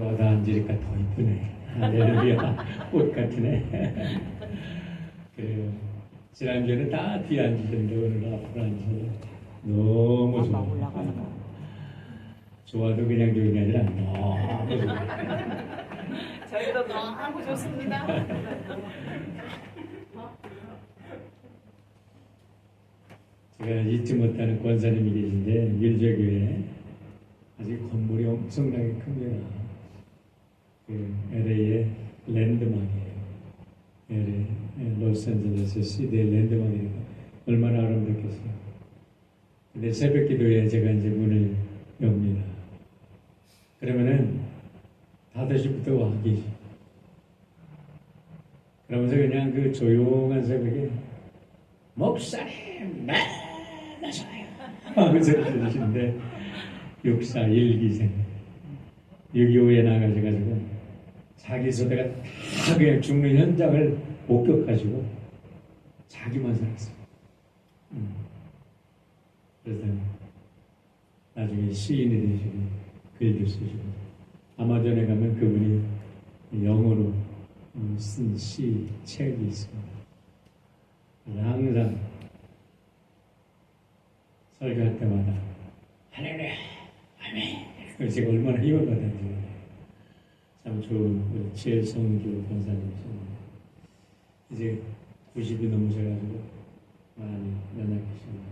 와다 앉으니까 더 이쁘네. 할렐루야. 꽃 같으네. 그래요. 지난주에는 다 뒤에 앉으셨는데 오늘 앞으로 앉으세요. 너무 좋아. 좋아도 그냥 좋은 게 아니라 너무 좋아. 저희도 너무 좋습니다. 제가 잊지 못하는 권사님이 계신데 밀저교회 아직 건물이 엄청나게 큽니다. 그 LA의 랜드마크예요. LA, 로스앤젤레스 시대의 랜드마크니까 얼마나 아름답겠어요. 근데 새벽 기도에 제가 이제 문을 엽니다. 그러면은 5시부터 와 계시. 그러면서 그냥 그 조용한 새벽에 목사님 만나셔요 하면서 들으시는데 6.4 1기생 6.25에 나가셔가지고 자기 소대가 다 그냥 죽는 현장을 목격하시고 자기만 살았어요. 그래서 나중에 시인이 되시고 글도 쓰시고 아마존에 가면 그분이 영어로 쓴 시 책이 있습니다. 항상 설교할 때마다 할렐루야 아멘. 그래서 제가 얼마나 힘을 받았는지 참 좋은 우리 최성규 권사님이셨는데 이제 90이 넘으셔가지고 많이 연약하십니다.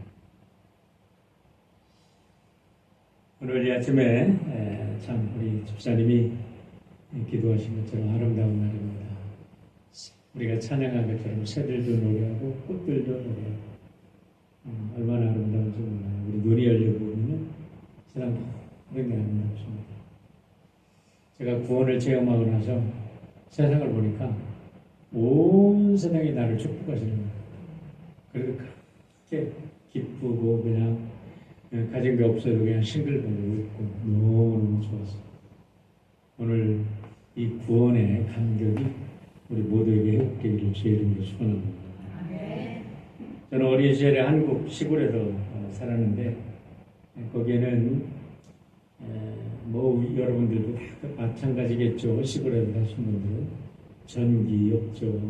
오늘 이 아침에 참 우리 집사님이 기도하신 것처럼 아름다운 날입니다. 우리가 찬양한 것처럼 새들도 노래하고 꽃들도 노래하고 얼마나 아름다운지 몰라요. 우리 눈이 열려보면 세상 모든 게 아름답습니다. 제가 구원을 체험하고 나서 세상을 보니까 온 세상이 나를 축복하시는 거예요. 그래서 그렇게 기쁘고 그냥 가진 게 없어도 그냥 싱글벙글 웃고 너무너무 좋았어요. 오늘 이 구원의 감격이 우리 모두에게 회복되기를 주의 이름으로 축원합니다. 저는 어린 시절에 한국 시골에서 살았는데 거기에는 뭐 여러분들도 다 마찬가지겠죠. 시골에서 사신 분들은 전기 없죠.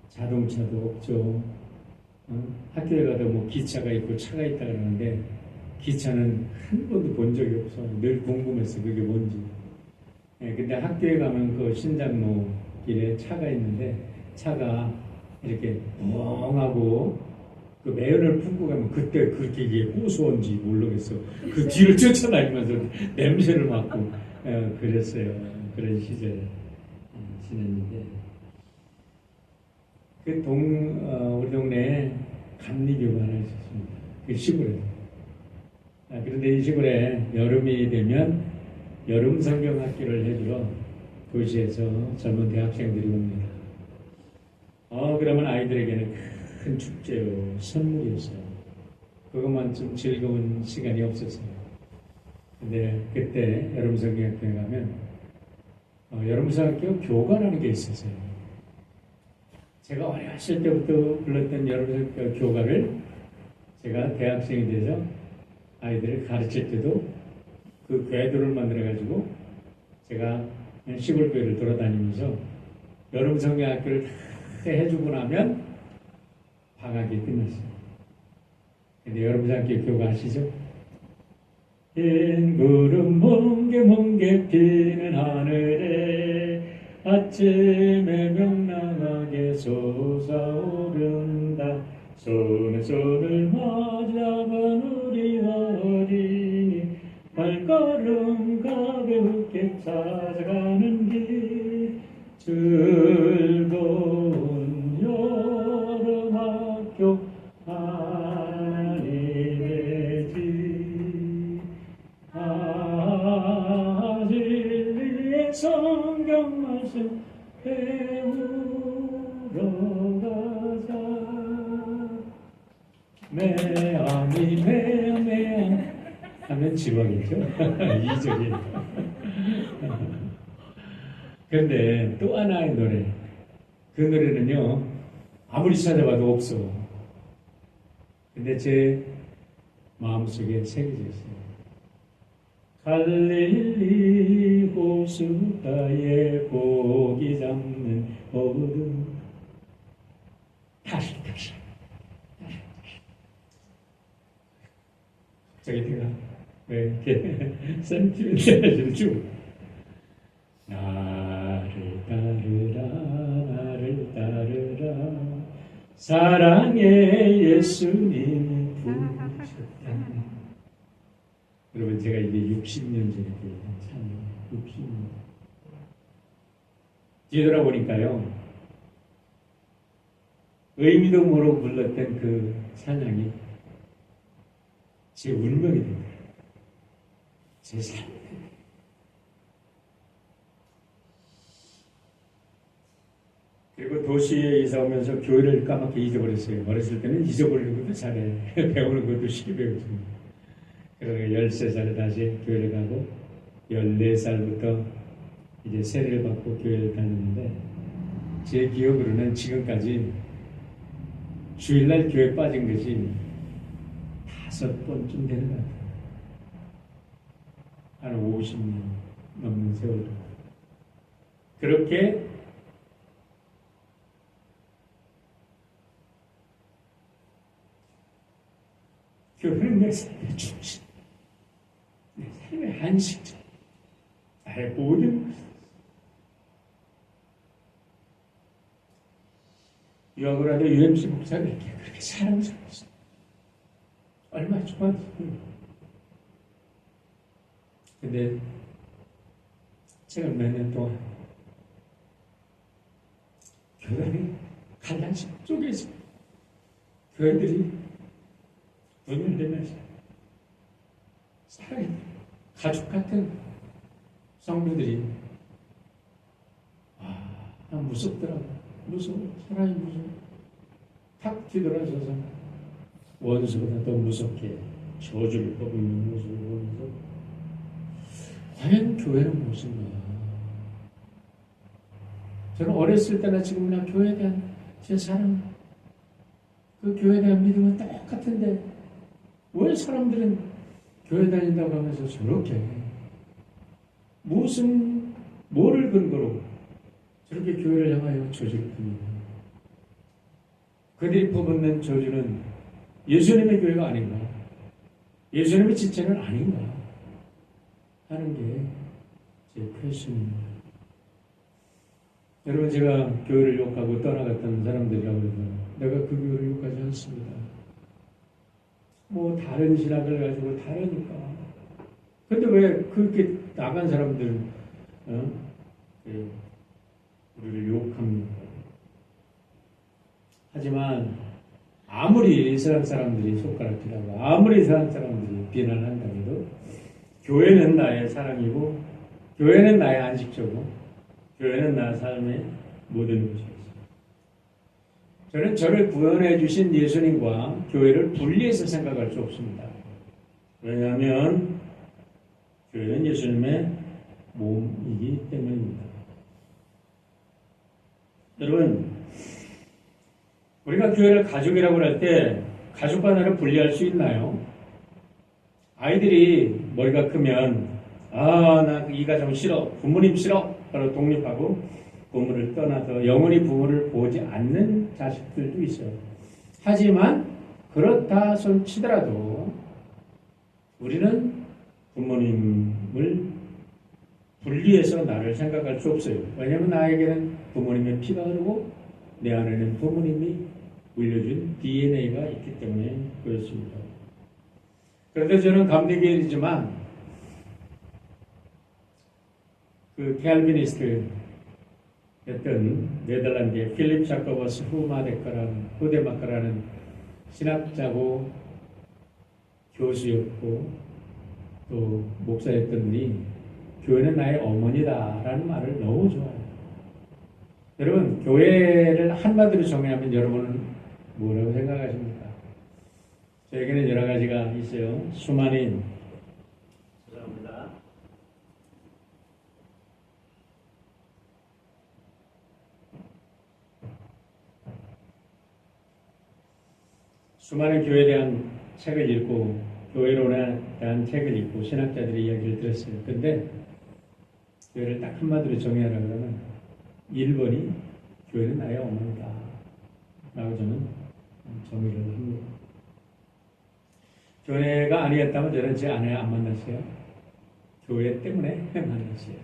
자동차도 없죠. 학교에 가도 뭐 기차가 있고 차가 있다 그러는데 기차는 한 번도 본 적이 없어. 늘 궁금했어. 그게 뭔지. 근데 학교에 가면 그 신장로 길에 차가 있는데 차가 이렇게 멍하고 그 매연을 품고 가면 그때 그렇게 이게 고소한지 모르겠어. 그 뒤를 쫓아다니면서 냄새를 맡고 그랬어요. 그런 시절 지냈는데 우리 동네에 감리교가 하나 있었습니다. 그 시골에. 그런데 이 시골에 여름이 되면 여름 성경 학교를 해주러 도시에서 젊은 대학생들이 옵니다. 그러면 아이들에게는 큰 축제요, 선물이었어요. 그것만 좀 즐거운 시간이 없었어요. 근데 그때 여름 성경 학교에 가면 여름 성경 학교 교가라는 게 있었어요. 제가 어렸을 때부터 불렀던 여름 성경 교가를 제가 대학생이 돼서 아이들을 가르칠 때도 그 궤도를 만들어가지고 제가 시골 교회를 돌아다니면서 여름 성경학교를 다 해주고 나면 방학이 끝났어요. 근데 여름 성경학교 교가 아시죠? 흰 구름 멍게 피는 하늘에 아침에 명랑하게 솟아오른다. 손에 손을 맞잡은 우리와 어린이 발걸음 가볍게 찾아가는 길 즐거운 여름학교 하나님의 집 진리의 성경 말씀 배우러 가자. 매암이 매암 하면 지방이죠. 이적이. 그런데 또 하나의 노래. 그 노래는요, 아무리 찾아봐도 없어. 근데 제 마음속에 새겨져 있어요. 갈릴리 호숫가에 고기 잡는 어부들 다시 갑자기 내가 왜 이렇게 센티멘트를 쭉 나를 따르라 사랑의 예수님 부르셨다. 여러분 제가 이게 60년 전에 부른 찬양 60년 뒤돌아보니까요 의미도 모르고 불렀던 그 찬양이 제 운명이 된 거예요. 제 삶이 된 거예요. 그리고 도시에 이사 오면서 교회를 까맣게 잊어버렸어요. 어렸을 때는 잊어버리는 것도 잘해. 배우는 것도 쉽게 배우거든요. 그러고 13살에 다시 교회를 가고 14살부터 이제 세례를 받고 교회를 다녔는데 제 기억으로는 지금까지 주일날 교회 빠진 것이 5번쯤 되는 것 같아요. 한 50년 넘는 세월. 그렇게 교회는 내 삶의 중심, 내 삶의 한식점, 나의 모든 것. 유학을 하던 UMC 목사가 이렇게 그렇게 사랑스러웠어요. 얼마나 좋았어요. 근데 제가 몇 년 동안 교회를 갈라진 쪽에서 교회들이 눈을 내면서 사랑이 가족 같은 성도들이 난 무섭더라고. 무서워. 사람이 무서워. 탁 뒤돌아서서 원수보다 더 무섭게 저주를 뽑는 모습을 보면서 과연 교회는 무엇인가? 저는 어렸을 때나 지금이나 교회에 대한 제 사랑, 그 교회에 대한 믿음은 똑같은데 왜 사람들은 교회 다닌다고 하면서 저렇게 뭐를 근거로 저렇게 교회를 향하여 저주를 풉니다. 그들이 퍼붓는 저주는 예수님의 교회가 아닌가, 예수님의 지체는 아닌가 하는 게 제 퀘스천입니다. 여러분, 제가 교회를 욕하고 떠나갔던 사람들이라고 해서 내가 그 교회를 욕하지 않습니다. 뭐 다른 신학을 가지고 다르니까. 근데 왜 그렇게 나간 사람들 우리를 욕합니까? 하지만 아무리 이스라엘 사람들이 손가락질하고 아무리 이스라엘 사람들이 비난한다고 해도 교회는 나의 사랑이고 교회는 나의 안식처고 교회는 나의 삶의 모든 것이었어요. 저는 저를 구원해 주신 예수님과 교회를 분리해서 생각할 수 없습니다. 왜냐하면 교회는 예수님의 몸이기 때문입니다. 여러분, 우리가 교회를 가족이라고 할 때 가족과 나를 분리할 수 있나요? 아이들이 머리가 크면 나 이 가정 싫어, 부모님 싫어 바로 독립하고 부모를 떠나서 영원히 부모를 보지 않는 자식들도 있어요. 하지만 그렇다 손치더라도 우리는 부모님을 분리해서 나를 생각할 수 없어요. 왜냐하면 나에게는 부모님의 피가 흐르고 내 안에는 부모님이 물려준 DNA가 있기 때문에 그렇습니다. 그런데 저는 감리교이지만 그 캘비니스트였던 네덜란드의 필립 자코버스 후데마카라는 신학자고 교수였고 또 목사였던 분이 교회는 나의 어머니다라는 말을 너무 좋아해요. 여러분, 교회를 한마디로 정의하면 여러분은 뭐라고 생각하십니까? 저에게는 여러 가지가 있어요. 수많은 교회에 대한 책을 읽고 교회론에 대한 책을 읽고 신학자들의 이야기를 들었어요. 근데 교회를 딱 한마디로 정의하라 그러면 1번이 교회는 나의 어머니다 라고 저는 정의를 합니다. 교회가 아니었다면 저는 제 아내 안 만났어요. 교회 때문에 만났어요.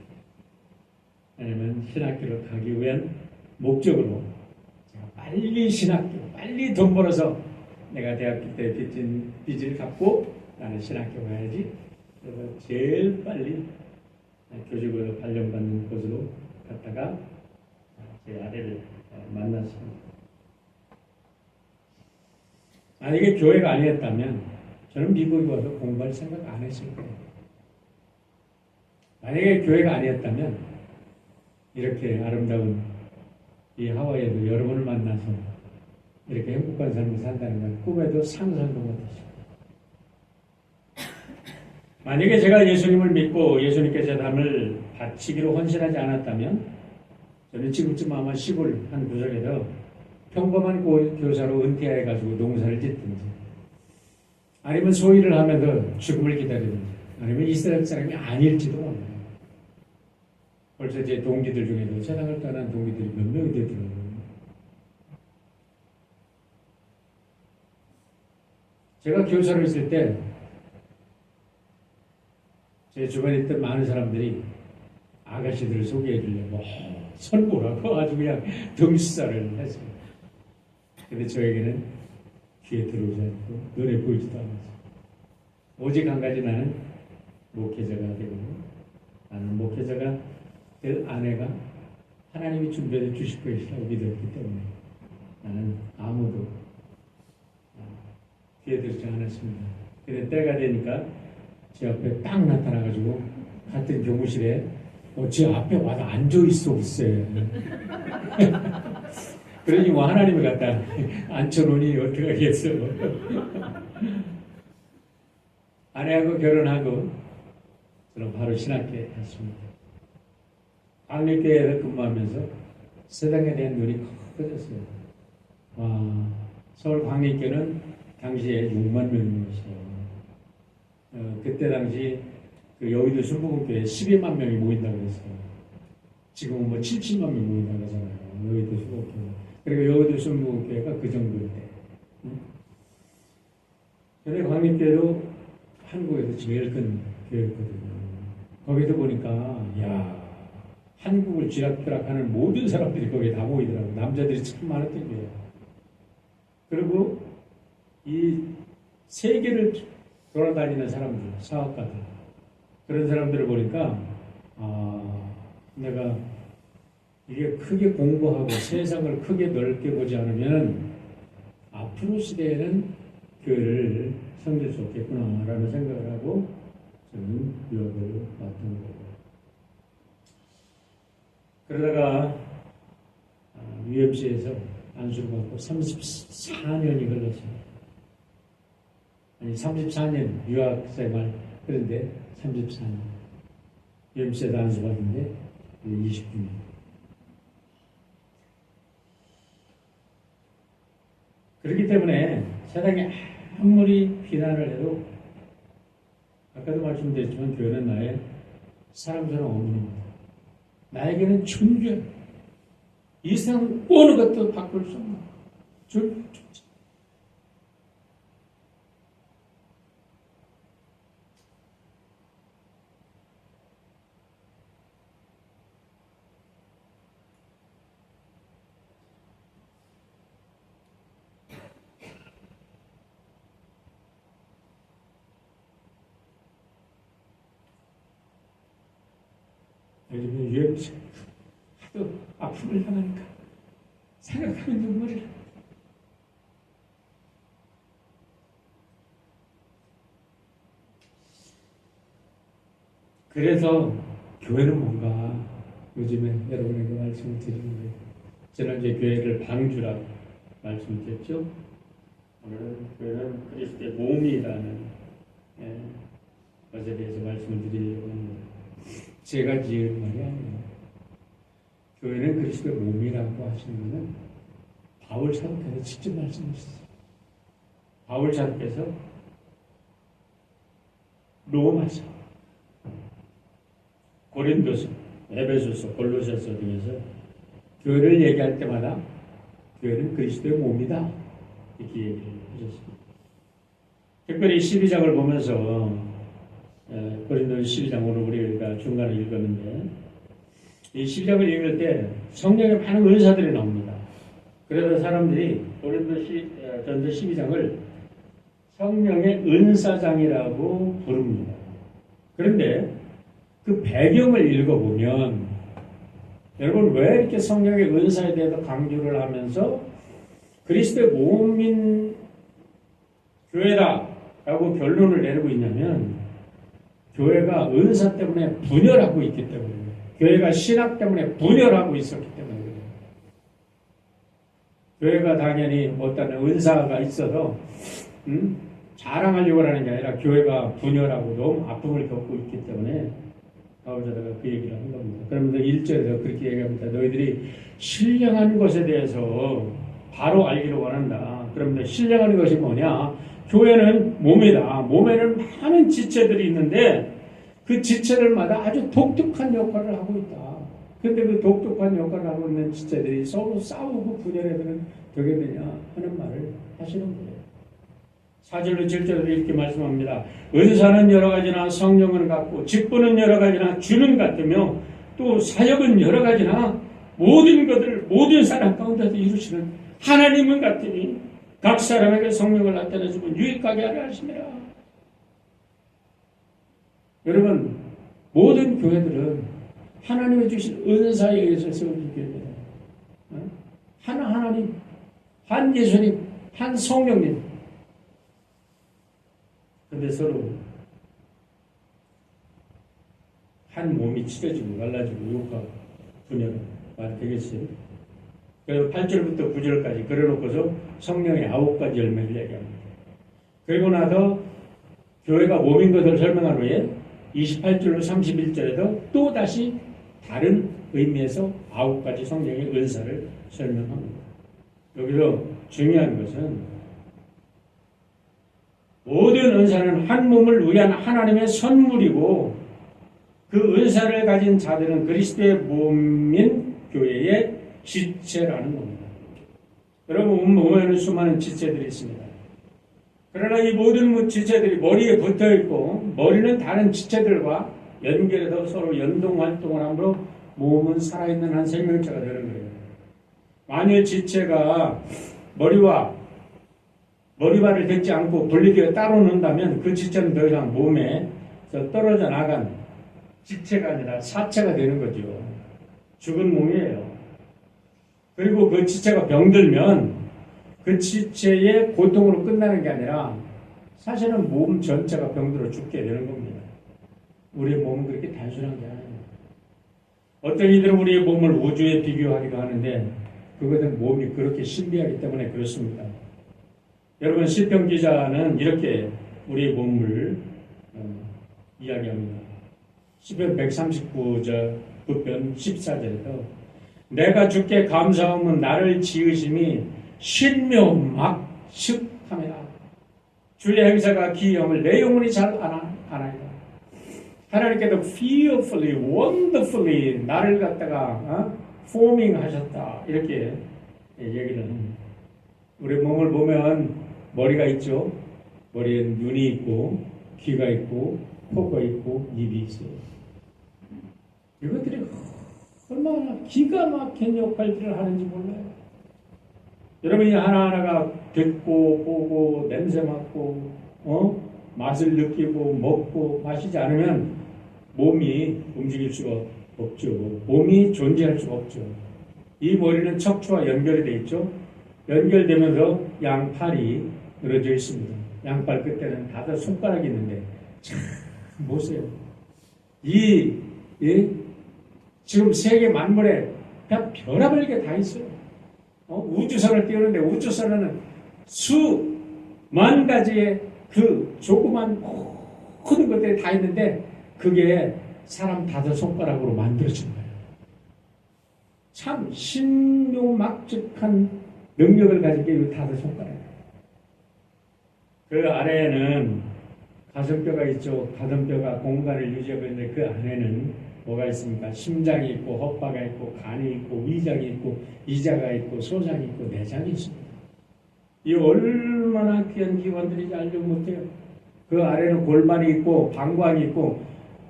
아니면 신학교를 가기 위한 목적으로 제가 빨리 신학교, 빨리 돈 벌어서 내가 대학교 때 빚을 갚고 나는 신학교 가야지. 그래서 제일 빨리 교직을 발령받는 곳으로 갔다가 제 아내를 만났습니다. 만약에 교회가 아니었다면 저는 미국에 와서 공부할 생각 안 했을 거예요. 만약에 교회가 아니었다면 이렇게 아름다운 이 하와이에도 여러분을 만나서 이렇게 행복한 삶을 산다는 건 꿈에도 상상도 못했어요. 만약에 제가 예수님을 믿고 예수님께 제 삶을 바치기로 헌신하지 않았다면 저는 지금쯤 아마 시골 한 구석에서 평범한 교사로 은퇴해가지고 농사를 짓든지 아니면 소일을 하면서 죽음을 기다리든지 아니면 이스라엘 사람이 아닐지도 몰라요. 벌써 제 동기들 중에도 세상을 떠난 동기들이 몇 명이 되더라고요. 제가 교사로 있을 때 제 주변에 있던 많은 사람들이 아가씨들을 소개해 주려고 선보라고 아주 그냥 등수사를 했어요. 근데 저에게는 귀에 들어오지 않고 눈에 보이지도 않았어요. 오직 한 가지 나는 목회자가 되고 나는 목회자가 될 아내가 하나님이 준비해 주실 것이라고 믿었기 때문에 나는 아무도 귀에 들지 않았습니다. 근데 때가 되니까 제 앞에 딱 나타나가지고 같은 교무실에 제 앞에 와서 앉아있어 글쎄. 그러니 뭐 하나님을 갖다 앉혀놓으니 어떻게 하겠어. 아내하고 결혼하고 저는 바로 신학교에 갔습니다. 광립교회에서 근무하면서 세상에 대한 눈이 커졌어요. 와, 서울 광립교는 당시에 6만 명이었어요. 그때 당시 그 여의도 순복음교회에 12만 명이 모인다고 했어요. 지금은 뭐 70만 명이 모인다고 하잖아요. 여의도 순복음교회. 그리고 여의도 순복음교회가 그 정도일 때. 근데 광립교회도 한국에서 제일 큰 교회였거든요. 거기서 보니까 야, 한국을 쥐락펴락하는 모든 사람들이 거기에 다 모이더라고요. 남자들이 참 많았던 거예요. 그리고 이 세계를 돌아다니는 사람들, 사업가들, 그런 사람들을 보니까 내가 이게 크게 공부하고 세상을 크게 넓게 보지 않으면 앞으로 시대에는 교회를 섬길 수 없겠구나라는 생각을 하고 저는 유학을 왔던 거고. 그러다가 UMC에서 안수를 받고 34년이 걸렸어요. 아니 34년 유학생활. 그런데 34년 UMC에서 안수받는데 29년. 그렇기 때문에 세상에 아무리 비난을 해도 아까도 말씀드렸지만 교회는 나의 사랑스러운 어머니입니다. 나에게는 존귀한 이 세상 어느 것도 바꿀 수 없는 존재. 요즘에 유행체 하도 아픔을 당하니까 생각하면 눈물이 나. 그래서 교회는 뭔가 요즘에 여러분에게 말씀을 드리는 거예요. 지난주에 교회를 방주라고 말씀드렸죠. 오늘은 교회는 그리스도의 몸이라는 것에 대해서 말씀을 드리려고 합니다. 제가 지은 말이 아니에요. 교회는 그리스도의 몸이라고 하시는 것은 바울 사도께서 직접 말씀하셨어요. 바울 사도께서 로마서, 고린도서, 에베소서, 골로새서 등에서 교회를 얘기할 때마다 교회는 그리스도의 몸이다 이렇게 얘기를 하셨습니다. 특별히 12장을 보면서 고린도서 12장 오늘 우리가 중간에 읽었는데 이 12장을 읽을 때 성경에 많은 은사들이 나옵니다. 그래서 사람들이 고린도전서 12장을 성령의 은사장이라고 부릅니다. 그런데 그 배경을 읽어보면 여러분 왜 이렇게 성령의 은사에 대해서 강조를 하면서 그리스도의 몸인 교회다라고 결론을 내리고 있냐면 교회가 은사 때문에 분열하고 있기 때문에 교회가 신학 때문에 분열하고 있었기 때문에 그래요. 교회가 당연히 어떤 은사가 있어서 자랑하려고 하는 게 아니라 교회가 분열하고 너무 아픔을 겪고 있기 때문에 바울사도가 그 얘기를 한 겁니다. 그러면서 1절에서 그렇게 얘기합니다. 너희들이 신령한 것에 대해서 바로 알기를 원한다. 그러면 신령한 것이 뭐냐? 교회는 몸이다. 몸에는 많은 지체들이 있는데 그 지체들마다 아주 독특한 역할을 하고 있다. 그런데 그 독특한 역할을 하고 있는 지체들이 서로 싸우고 분열해서는 되게 되냐 하는 말을 하시는 거예요. 4절로 7절로 이렇게 말씀합니다. 은사는 여러 가지나 성령은 같고 직분은 여러 가지나 주는 같으며 또 사역은 여러 가지나 모든 것을 모든 사람 가운데서 이루시는 하나님은 같으니 각 사람에게 성령을 나타내주고 유익하게 하려 하십니다. 여러분 모든 교회들은 하나님이 주신 은사에 의해서 세워진 교회입니다. 한 하나님, 한 예수님, 한 성령님. 근데 서로 한 몸이 찢어지고 갈라지고 욕하고 분열하고 말 되겠어요? 그래서 8절부터 9절까지 그려놓고서 성령의 9가지 열매를 얘기합니다. 그리고 나서 교회가 몸인 것을 설명한 후에 28절로 31절에도 또 다시 다른 의미에서 9가지 성령의 은사를 설명합니다. 여기서 중요한 것은 모든 은사는 한 몸을 위한 하나님의 선물이고 그 은사를 가진 자들은 그리스도의 몸인 교회의 지체라는 겁니다. 여러분 몸에는 수많은 지체들이 있습니다. 그러나 이 모든 지체들이 머리에 붙어있고 머리는 다른 지체들과 연결해서 서로 연동활동을 함으로 몸은 살아있는 한 생명체가 되는 거예요. 만일 지체가 머리발을 댔지 않고 분리되어 따로 논다면 그 지체는 더 이상 몸에서 떨어져 나간 지체가 아니라 사체가 되는 거죠. 죽은 몸이에요. 그리고 그 지체가 병들면 그 지체의 고통으로 끝나는 게 아니라 사실은 몸 전체가 병들어 죽게 되는 겁니다. 우리의 몸은 그렇게 단순한 게 아니에요. 어떤 이들은 우리의 몸을 우주에 비교하기도 하는데 그것은 몸이 그렇게 신비하기 때문에 그렇습니다. 여러분 시편 기자는 이렇게 우리의 몸을 이야기합니다. 시편 139절 9편 14절에서 내가 주께 감사함은 나를 지으심이 신묘막측함이라. 주의 행사가 기이함을 내 영혼이 잘 아나이다. 하나님께서 fearfully, wonderfully 나를 갖다가 forming 하셨다. 이렇게 얘기를 합니다. 우리 몸을 보면 머리가 있죠. 머리에는 눈이 있고 귀가 있고 코가 있고 입이 있어요. 이것들이 얼마나 기가 막힌 역할들을 하는지 몰라요. 여러분이 하나하나가 듣고 보고 냄새 맡고 맛을 느끼고 먹고 마시지 않으면 몸이 움직일 수가 없죠. 몸이 존재할 수가 없죠. 이 머리는 척추와 연결이 되어 있죠. 연결되면서 양팔이 늘어져 있습니다. 양팔 끝에는 5 손가락이 있는데 참 보세요. 지금 세계 만물에 그냥 별의별 게 다 있어요. 우주선을 띄우는데 우주선에는 수만 가지의 그 조그만 모든 것들이 다 있는데 그게 사람 5 손가락으로 만들어진 거예요. 참 신묘막측한 능력을 가진 게 이 5 손가락이에요. 그 아래에는 가슴뼈가 있죠. 가슴뼈가 공간을 유지하고 있는데 그 안에는 뭐가 있습니까? 심장이 있고 헛바가 있고 간이 있고 위장이 있고 이자가 있고 소장이 있고 내장이 있습니다. 이 얼마나 귀한 기관들인지 알지 못해요. 그 아래는 골반이 있고 방광이 있고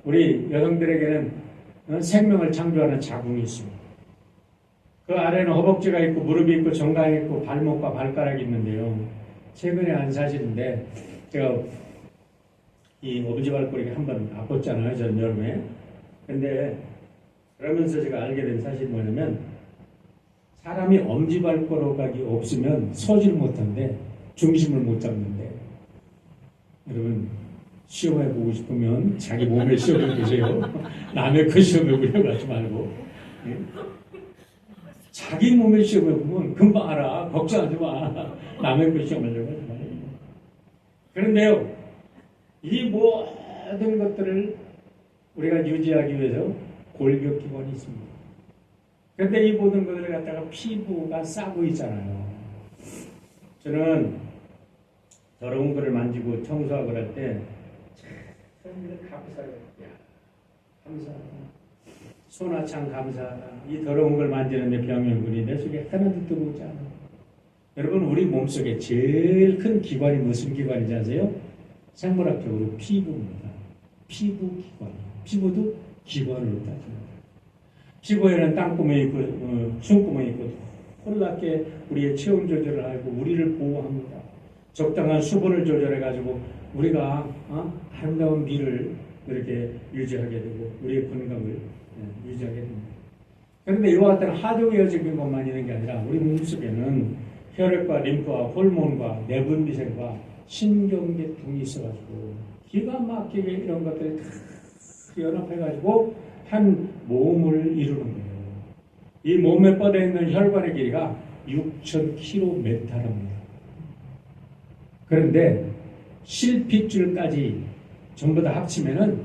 우리 여성들에게는 생명을 창조하는 자궁이 있습니다. 그 아래는 허벅지가 있고 무릎이 있고 정강이 있고 발목과 발가락이 있는데요. 최근에 한 사실인데 제가 이 엄지발가락이 한번 아팠잖아요. 전 여름에. 근데 그러면서 제가 알게 된 사실이 뭐냐면 사람이 엄지발가락이 없으면 서지를 못하는데 중심을 못 잡는데 여러분 시험해보고 싶으면 자기 몸을 시험해보세요. 남의 그 시험해보려고 하지 말고 예? 자기 몸을 시험해보면 금방 알아. 걱정하지 마. 남의 그 시험하려고 하지 말고. 그런데요 이 모든 것들을 우리가 유지하기 위해서 골격기관이 있습니다. 그런데 이 모든 것들을 갖다가 피부가 싸고 있잖아요. 저는 더러운 거를 만지고 청소하고 그럴 때 참 감사해요. 감사하다. 소나 참 감사하다. 이 더러운 걸 만지는데 병연근이 내 속에 하나도 뜨거우지 않아. 여러분 우리 몸속에 제일 큰 기관이 무슨 기관인지 아세요? 생물학적으로 피부입니다. 피부 기관. 피부도 기관으로 따집니다. 피부에는 땅구멍이 있고 숨구멍이 있고 홀랍게 우리의 체온 조절을 하고 우리를 보호합니다. 적당한 수분을 조절해가지고 우리가 아름다운 미를 이렇게 유지하게 되고 우리의 건강을 유지하게 됩니다. 그런데 이와 같은 하드웨어적인 것만 있는 게 아니라 우리 몸속에는 혈액과 림프와 호르몬과 내분비생과 신경계통이 있어가지고 기가 막히게 이런 것들이 다 연합해가지고 한 몸을 이루는 거예요. 이 몸에 뻗어있는 혈관의 길이가 6,000km랍니다. 그런데 실핏줄까지 전부 다 합치면은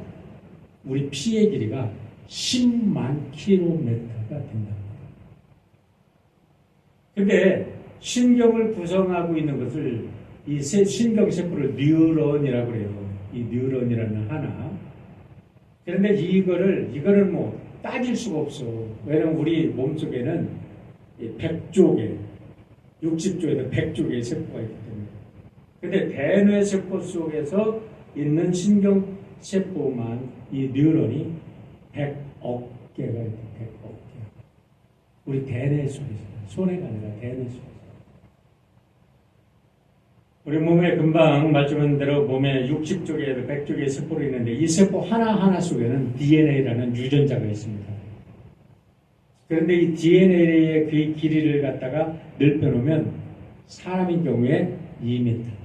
우리 피의 길이가 10만 km가 된다. 근데 신경을 구성하고 있는 것을 이 신경세포를 뉴런이라고 그래요. 이 뉴런이라는 하나. 그런데 이거를 뭐 따질 수가 없어. 왜냐면 우리 몸속에는 100쪽의 60쪽에도 100쪽의 세포가 있기 때문에. 근데 대뇌세포 속에서 있는 신경세포만 이 뉴런이 100억 개가 있다. 100억 개. 우리 대뇌 속에서. 손해가 아니라 대뇌 속에서. 우리 몸에 금방 말씀한 대로 몸에 60쪽에도 100쪽의 세포가 있는데 이 세포 하나하나 속에는 DNA라는 유전자가 있습니다. 그런데 이 DNA의 그 길이를 갖다가 넓혀놓으면 사람인 경우에 2m.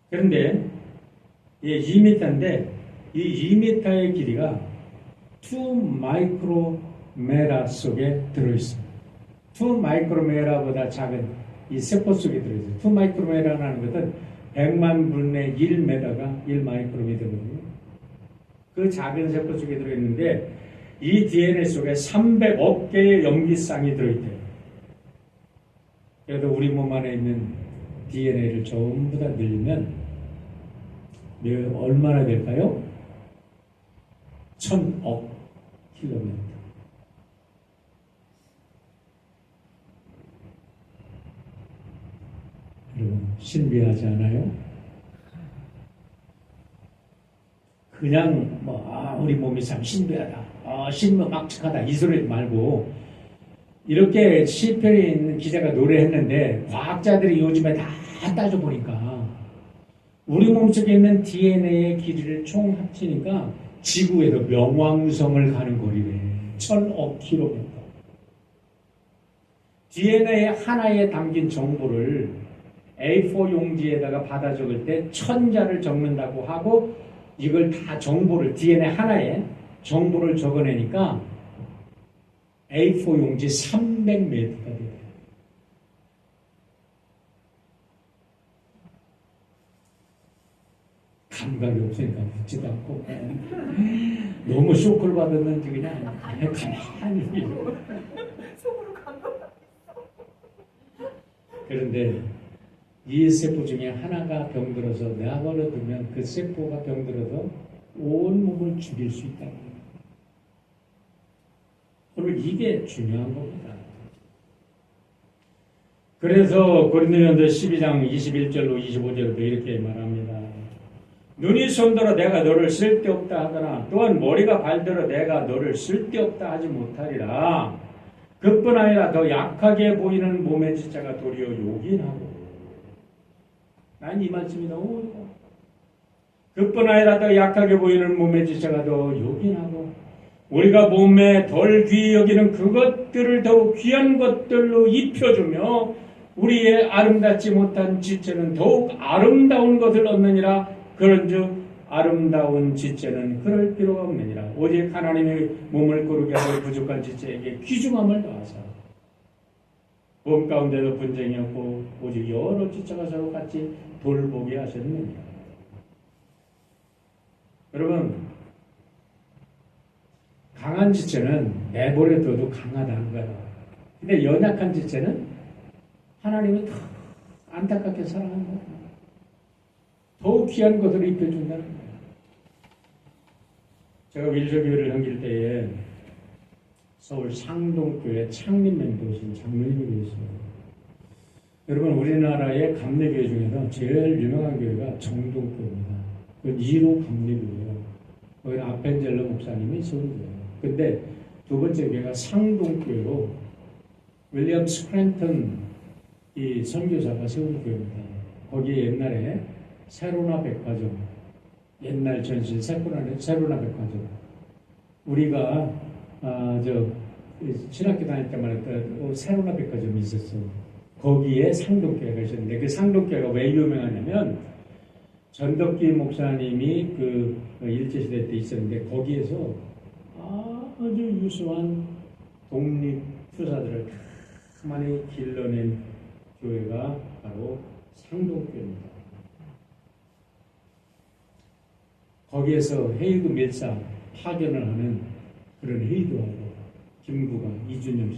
그런데 이게 2m인데 이 2m의 길이가 2 마이크로메라 속에 들어있습니다. 2 마이크로메라보다 작은 이 세포 속에 들어있어요. 2 마이크로메라라는 것은 100만 분의 1메다가 1 마이크로미터거든요. 그 작은 세포 속에 들어있는데 이 DNA 속에 300억 개의 염기쌍이 들어있대요. 그래도 우리 몸 안에 있는 DNA를 전부 다 늘리면 얼마나 될까요? 1000억 킬로미터. 여러분 신비하지 않아요? 그냥 우리 몸이 참 신비하다, 신비막측하다 이 소리 말고 이렇게 시편에 있는 기자가 노래했는데 과학자들이 요즘에 다 따져보니까 우리 몸속에 있는 DNA의 길이를 총 합치니까 지구에도 명왕성을 가는 거리래. 1000억 킬로미터. DNA 하나에 담긴 정보를 A4 용지에다가 받아 적을 때 1000자를 적는다고 하고 이걸 다 정보를 DNA 하나에 정보를 적어내니까 A4 용지 300m가 돼요. 감각이 없으니까 묻지도 않고 너무 쇼크를 받았는지 그냥 가만히 속으로 감동. 그런데 이 세포 중에 하나가 병들어서 내버려 두면 그 세포가 병들어서 온 몸을 죽일 수 있다는 거예요. 오늘 이게 중요한 겁니다. 그래서 고린도전서 12장 21절로 25절도 이렇게 말합니다. 눈이 손들어 내가 너를 쓸데없다 하거나 또한 머리가 발들어 내가 너를 쓸데없다 하지 못하리라. 그뿐 아니라 더 약하게 보이는 몸의 지체가 도리어 요긴하고. 난 이 말씀이 너무 어려워. 그뿐 아니라 더 약하게 보이는 몸의 지체가 더 요긴하고 우리가 몸에 덜 귀히 여기는 그것들을 더욱 귀한 것들로 입혀주며 우리의 아름답지 못한 지체는 더욱 아름다운 것을 얻느니라. 그런즉 아름다운 지체는 그럴 필요가 없느니라. 오직 하나님의 몸을 거룩게 하고 부족한 지체에게 귀중함을 더하사 몸 가운데도 분쟁이 없고 오직 여러 지체가 서로 같이 돌보게 하셨느니라. 여러분, 강한 지체는 내버려 둬도 강하다는 거예요. 근데 연약한 지체는 하나님이 더 안타깝게 사랑하는 거예요. 더욱 귀한 것을 입혀준다는 거예요. 제가 윌저교회를 섬길 때에 서울 상동교회 창립멘토신 장로님이 계셨어요. 여러분, 우리나라의 감리교회 중에서 제일 유명한 교회가 정동교회입니다. 그 2호 감리교회예요. 거기는 아펜젤러 목사님이 세운 교회예요. 근데 두 번째 교회가 상동교회로 윌리엄 스크랜턴 이 선교사가 세운 교회입니다. 거기에 옛날에 세로나 백화점, 옛날 전신 세로나 백화점. 우리가 신학교 다닐 때만 해도 세로나 백화점이 있었어. 거기에 상동교회가 있었는데 그 상동교회가 왜 유명하냐면 전덕기 목사님이 그 일제시대 때 있었는데 거기에서 아주 유수한 독립투사들을 많이 길러낸 교회가 바로 상동교회입니다. 거기에서 헤이그 밀사 파견을 하는 그런 회의도 하고 김구가 이준영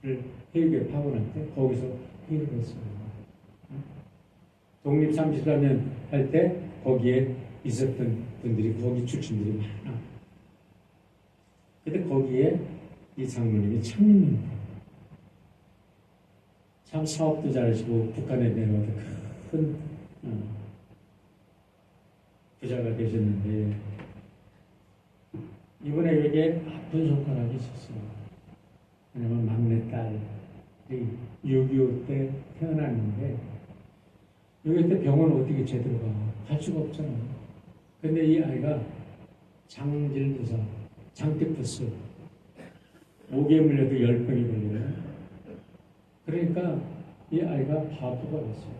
씨를 헤이그에 파견할 때 거기서 회의를 했습니다. 독립 34년 할 때 거기에 있었던 분들이 거기 출신들이 많아. 근데 거기에 이 장로님이 창립입니다. 참 사업도 잘하시고 북한에 내려와서 큰 부자가 되셨는데 이분에게 아픈 손가락이 있었어요. 왜냐면 막내딸이 6.25 때 태어났는데 6.25 때 병원 어떻게 제대로 갈 수가 없잖아요. 근데 이 아이가 장질부사, 장티푸스, 모기에 물려도 10병이 걸려요. 그러니까 이 아이가 바보가 됐어요.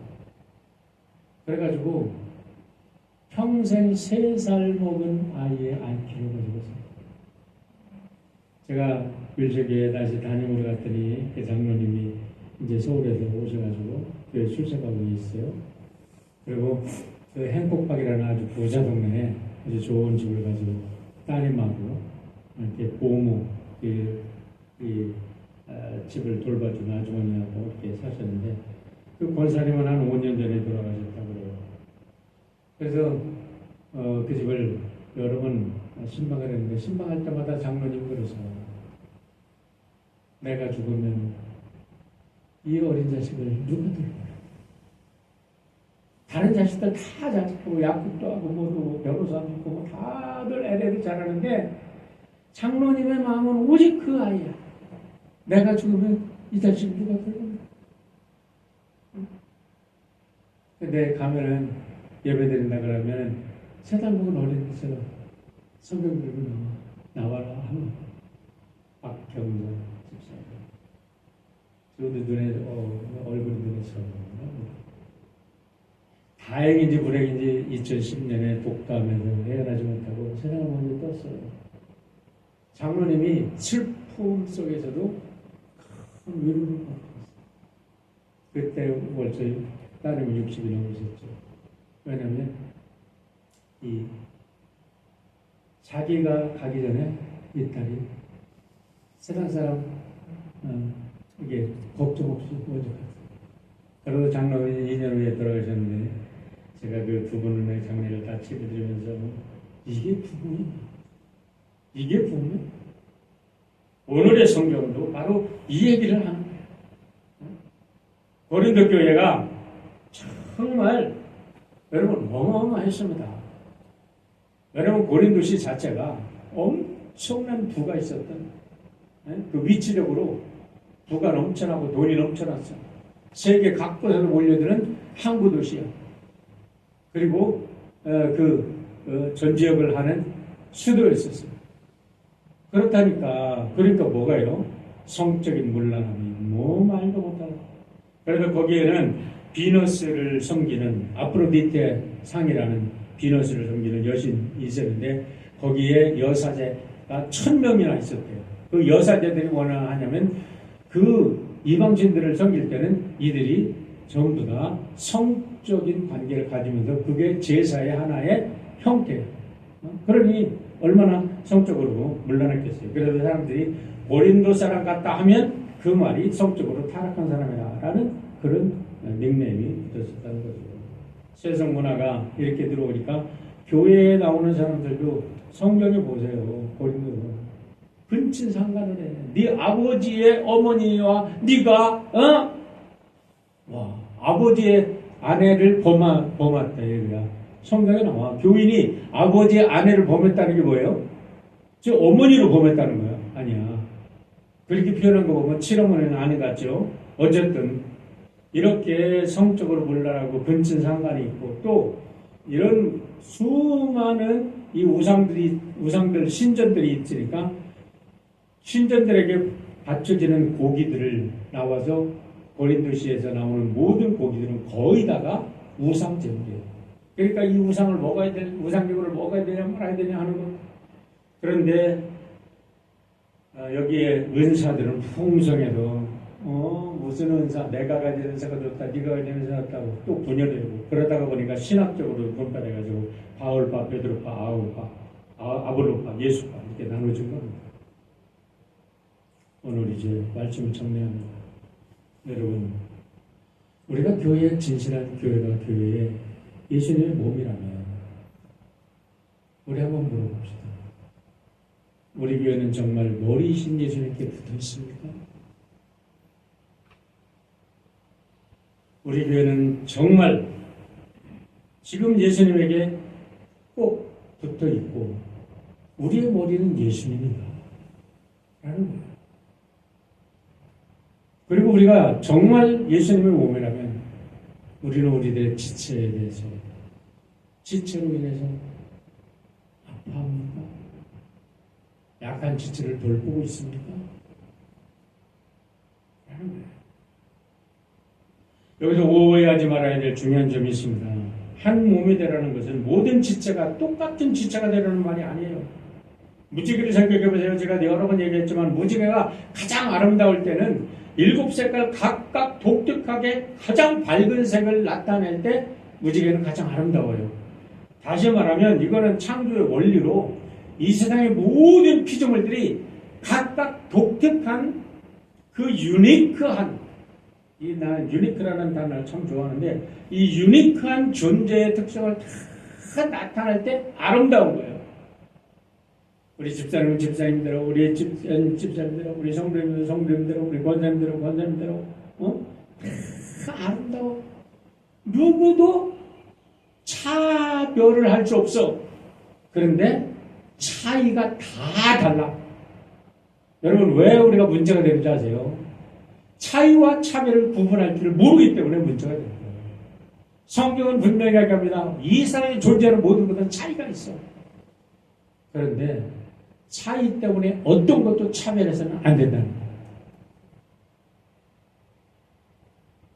그래가지고 평생 3살 먹은 아이의 IQ를 가지고 있어요. 제가 윌저교에 다시 담임으로 갔더니 그 장로님이 이제 서울에서 오셔가지고 교회 출석하고 있어요. 그리고 그 행복박이라는 아주 부자 동네에 아주 좋은 집을 가지고 따님하고 이렇게 보모 집을 돌봐준 아주머니하고 이렇게 사셨는데 그 권사님은 한 5년 전에 돌아가셨다고 그래요. 그래서 그 집을 여러 번 신방을 했는데 신방할 때마다 장로님 그러서 내가 죽으면 이 어린 자식을 누가 돌보라. 다른 자식들 다 잘하고 약국도 하고 뭐도 변호사도 있고 뭐 다들 애들이 잘하는데 장로님의 마음은 오직 그 아이야. 내가 죽으면 이 자식을 누가 돌보라. 근데 가면은 예배드린다 그러면 세달 먹은 어린이처럼 성경 들고 나와라 하면 박경전 집사님 저도 눈에 얼굴이 눈에 서 다행인지 불행인지 2010년에 독감에서 헤어나지 못하고 세상을 먼저 떴어요. 장로님이 슬픔 속에서도 큰 위로를 받았어요. 그때 벌써 따님은 60이 넘으셨죠. 왜냐하면 자기가 가기 전에 이 딸이 세상 사람 이게 걱정 없이 먼저 갔어요. 그래도 장로님이 2년 후에 돌아가셨는데 제가 그 두 분의 장례를 다 치러드리면서 이게 부흥이야. 이게 부흥이야. 오늘의 성경도 바로 이 얘기를 하는 거예요. 고린도 교회가 정말 여러분 어마어마했습니다. 여러분 고린도시 자체가 엄청난 부가 있었던 그 위치적으로 부가 넘쳐나고 돈이 넘쳐났어. 세계 각곳에서 몰려드는 항구 도시야. 그리고 전 지역을 하는 수도였었어요. 그렇다니까 그러니까 뭐가요? 성적인 문란함이 뭐 말도 못하고. 그래서 거기에는 비너스를 섬기는 아프로디테 상이라는 비너스를 섬기는 여신이 있었는데 거기에 여사제가 1000명이나 있었대요. 그 여사제들이 뭐나 하냐면 그 이방신들을 섬길 때는 이들이 전부 다 성적인 관계를 가지면서 그게 제사의 하나의 형태예요. 그러니 얼마나 성적으로 문란했겠어요. 그래서 사람들이 고린도 사람 같다 하면 그 말이 성적으로 타락한 사람이다라는 그런 닉네임이 붙었었다는 거죠. 세상 문화가 이렇게 들어오니까 교회에 나오는 사람들도 성경에 보세요. 고린도 근친 상관을 해. 네 아버지의 어머니와 네가 아버지의 아내를 범했다 얘기야. 성경에 나와. 교인이 아버지의 아내를 범했다는 게 뭐예요? 저 어머니를 범했다는 거야. 아니야. 그렇게 표현한 거 보면 친어머니는 아내 같죠. 어쨌든 이렇게 성적으로 문란하고 근친 상관이 있고 또 이런 수많은 이 우상들 신전들이 있으니까 신전들에게 바쳐지는 고기들을 나와서 고린도시에서 나오는 모든 고기들은 거의 다가 우상 제물이에요. 그러니까 이 우상을 먹어야 되냐, 우상제물을 먹어야 되냐 말아야 되냐 하는 것. 그런데 여기에 은사들은 풍성해도 무슨 은사, 내가 가진 은사가 좋다, 네가 가진 은사가 좋다고 또 분열되고 그러다가 보니까 신학적으로 분파돼가지고 바울파, 베드로파, 아울파, 아볼로파, 예수파 이렇게 나눠진 겁니다. 오늘 이제 말씀을 정리합니다. 여러분, 우리가 교회에 진실한 교회가 교회에 예수님의 몸이라면 우리 한번 물어봅시다. 우리 교회는 정말 머리이신 예수님께 붙어 있습니까? 우리 교회는 정말 지금 예수님에게 꼭 붙어 있고 우리의 머리는 예수님인가? 라는 거예요. 그리고 우리가 정말 예수님의 몸이라면 우리는 우리들의 지체에 대해서 지체로 인해서 아파합니까? 약한 지체를 돌보고 있습니까? 라는 거예요. 여기서 오해하지 말아야 될 중요한 점이 있습니다. 한 몸이 되라는 것은 모든 지체가 똑같은 지체가 되라는 말이 아니에요. 무지개를 생각해 보세요. 제가 여러 번 얘기했지만 무지개가 가장 아름다울 때는 7색깔 각각 독특하게 가장 밝은 색을 나타낼 때 무지개는 가장 아름다워요. 다시 말하면 이거는 창조의 원리로 이 세상의 모든 피조물들이 각각 독특한 그 유니크한 나는 유니크라는 단어를 참 좋아하는데 이 유니크한 존재의 특성을 다 나타낼 때 아름다운 거예요. 우리 집사님은 집사님대로, 우리 집사님대로, 우리 성도님들은 성도님대로, 우리 권사님대로, 권사님대로, 다 아름다워. 누구도 차별을 할 수 없어. 그런데 차이가 다 달라. 여러분, 왜 우리가 문제가 되는지 아세요? 차이와 차별을 구분할 줄을 모르기 때문에 문제가 되는 거예요. 성경은 분명히 얘기합니다. 이 사람이 존재하는 모든 것은 차이가 있어. 그런데 차이 때문에 어떤 것도 차별해서는 안 된다는 거예요.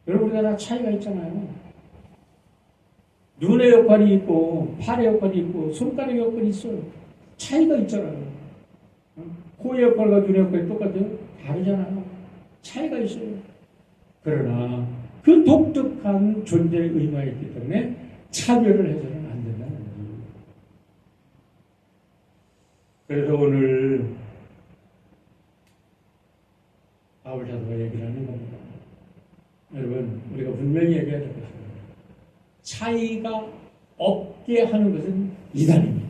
여러분, 우리가 다 차이가 있잖아요. 눈의 역할이 있고, 팔의 역할이 있고, 손가락의 역할이 있어요. 차이가 있잖아요. 코의 역할과 눈의 역할이 똑같아요? 다르잖아요. 차이가 있어요. 그러나 그 독특한 존재의 의미가 있기 때문에 차별을 해서는 안 된다는 거예요. 그래서 오늘 바울 사도가 얘기를 하는 겁니다. 여러분, 우리가 분명히 얘기해야 될 것입니다. 차이가 없게 하는 것은 이단입니다.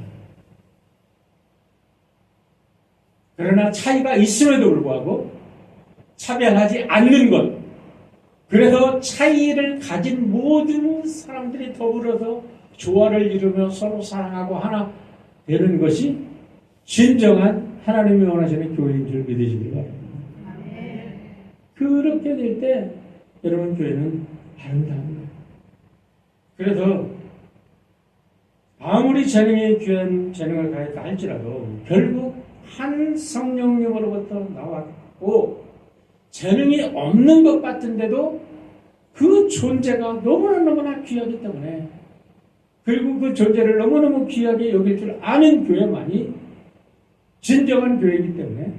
그러나 차이가 있음에도 불구하고 차별하지 않는 것, 그래서 차이를 가진 모든 사람들이 더불어서 조화를 이루며 서로 사랑하고 하나 되는 것이 진정한 하나님이 원하시는 교회인 줄 믿으시기 바랍니다. 그렇게 될 때 여러분 교회는 아름다운 거예요. 그래서 아무리 재능이 귀한 재능을 가했다 할지라도 결국 한 성령님으로부터 나왔고 재능이 없는 것 같은데도 그 존재가 너무나 귀하기 때문에 그리고 그 존재를 너무너무 귀하게 여길 줄 아는 교회만이 진정한 교회이기 때문에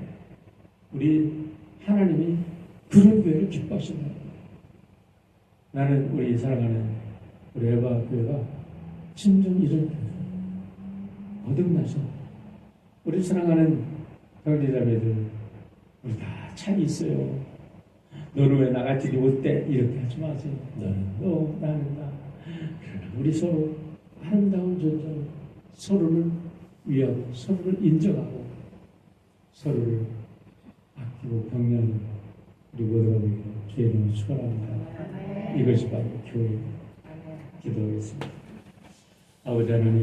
우리 하나님이 그런 교회를 기뻐하시는 거예요. 나는 우리 사랑하는 우리 에바 교회가 진정 이런 교회예요. 거듭나서 우리 사랑하는 형제자매들 우리 다 차이 있어요. 너는 왜 나 같이 못돼? 이렇게 하지 마세요. 너는 너, 나는 나. 그러나 우리 서로 아름다운 존재로 서로를 위하고 서로를 인정하고 서로를 아끼고 격려하는 우리 모두가 되기를 주의 이름으로 축원합니다. 이것이 바로 교회입니다. 기도하겠습니다. 아버지 하나님,